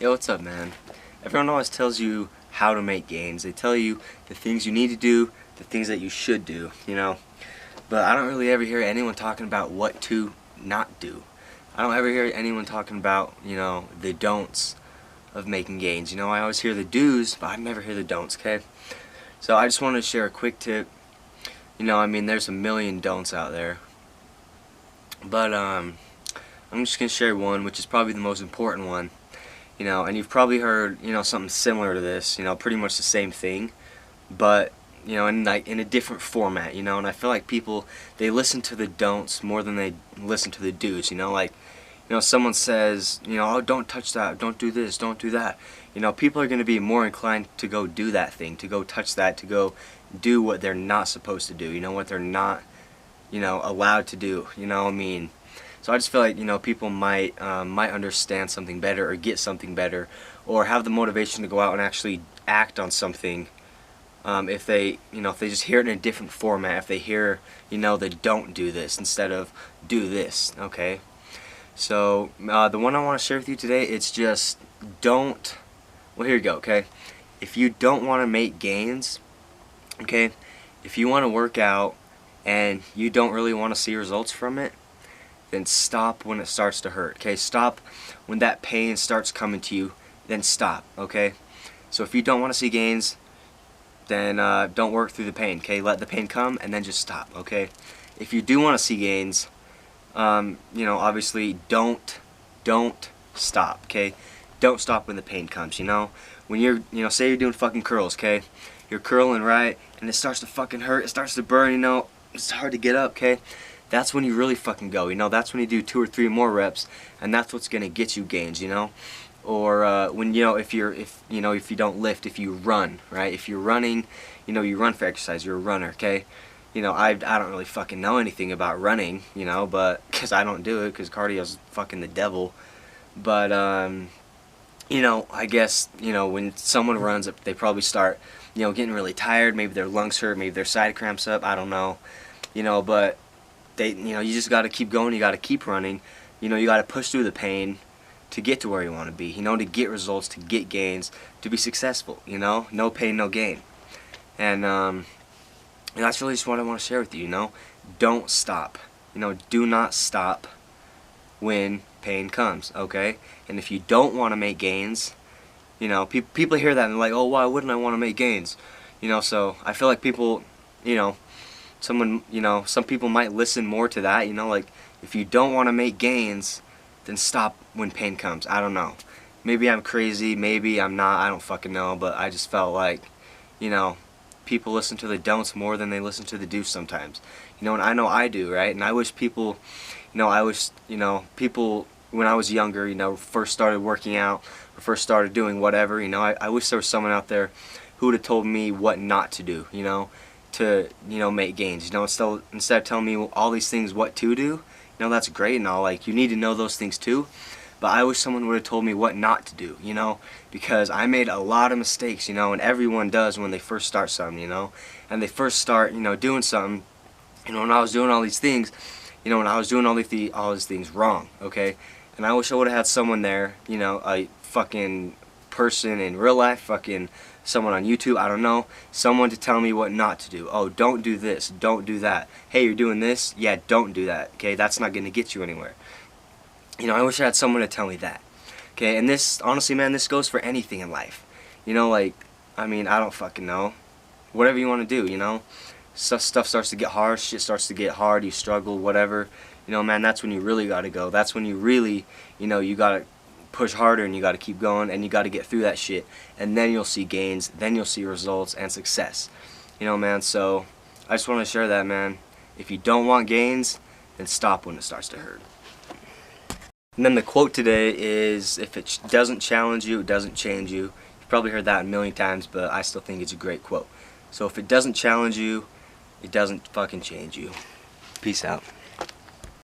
Yo, what's up, man? Everyone always tells you how to make gains. They tell you the things you need to do, the things that you should do, you know. But I don't really ever hear anyone talking about what to not do. I don't ever hear anyone talking about, you know, the don'ts of making gains. You know, I always hear the do's, but I never hear the don'ts, okay? So I just wanted to share a quick tip. You know, I mean, there's a million don'ts out there. But I'm just going to share one, which is probably the most important one. You know, and you've probably heard, you know, something similar to this, you know, pretty much the same thing, but, you know, in a different format, you know. And I feel like people, they listen to the don'ts more than they listen to the do's, you know. Like, you know, someone says, you know, oh, don't touch that, don't do this, don't do that. You know, people are going to be more inclined to go do that thing, to go touch that, to go do what they're not supposed to do, you know, what they're not, you know, allowed to do, you know. I mean, so I just feel like, you know, people might understand something better, or get something better, or have the motivation to go out and actually act on something if they, you know, if they just hear it in a different format. If they hear, you know, the don't do this instead of do this. Okay. So the one I want to share with you today, it's just don't. Well, here you go. Okay. If you don't want to make gains, okay, if you want to work out and you don't really want to see results from it, then stop when it starts to hurt, okay? Stop when that pain starts coming to you, then stop, okay? So if you don't want to see gains, then don't work through the pain, okay? Let the pain come and then just stop, okay? If you do want to see gains, you know, obviously don't stop, okay? Don't stop when the pain comes, you know? When you're, you know, say you're doing fucking curls, okay? You're curling, right? And it starts to fucking hurt, it starts to burn, you know? It's hard to get up, okay? That's when you really fucking go, you know. That's when you do 2 or 3 more reps, and that's what's gonna get you gains, you know. Or when, you know, if you don't lift, if you run, right? If you're running, you know, you run for exercise. You're a runner, okay? You know, I don't really fucking know anything about running, you know, but because I don't do it, because cardio's fucking the devil. But you know, I guess, you know, when someone runs, they probably start, you know, getting really tired. Maybe their lungs hurt. Maybe their side cramps up. I don't know, you know, but you know, you just got to keep going. You got to keep running. You know, you got to push through the pain to get to where you want to be. You know, to get results, to get gains, to be successful. You know, no pain, no gain. And that's really just what I want to share with you. You know, don't stop. You know, do not stop when pain comes. Okay. And if you don't want to make gains, you know, people hear that and they're like, oh, why wouldn't I want to make gains? You know, so I feel like people, you know, some people might listen more to that, you know, like, if you don't want to make gains, then stop when pain comes. I don't know. Maybe I'm crazy, maybe I'm not, I don't fucking know, but I just felt like, you know, people listen to the don'ts more than they listen to the do's sometimes. You know, and I know I do, right? And I wish people, you know, people, when I was younger, you know, first started working out, or first started doing whatever, you know, I wish there was someone out there who would have told me what not to do, you know, to, you know, make gains. You know, instead of telling me all these things what to do, you know, that's great and all, like, you need to know those things too, but I wish someone would have told me what not to do, you know, because I made a lot of mistakes, you know, and everyone does when they first start something, you know, and they first start, you know, doing something, you know, when I was doing all these things, you know, when I was doing all these things wrong, okay, and I wish I would have had someone there, you know, a fucking person in real life, fucking someone on YouTube, I don't know, someone to tell me what not to do. Oh, don't do this, don't do that. Hey, you're doing this? Yeah, don't do that. Okay, that's not going to get you anywhere. You know, I wish I had someone to tell me that. Okay, and this, honestly, man, this goes for anything in life. You know, like, I mean, I don't fucking know. Whatever you want to do, you know. Stuff starts to get hard, shit starts to get hard, you struggle, whatever. You know, man, that's when you really got to go. That's when you really, you know, you got to push harder and you got to keep going and you got to get through that shit, and then you'll see gains, then you'll see results and success. You know, man, so I just want to share that, man. If you don't want gains, then stop when it starts to hurt. And then the quote today is, if it doesn't challenge you, it doesn't change you. You've probably heard that a million times, but I still think it's a great quote. So if it doesn't challenge you, it doesn't fucking change you. Peace out.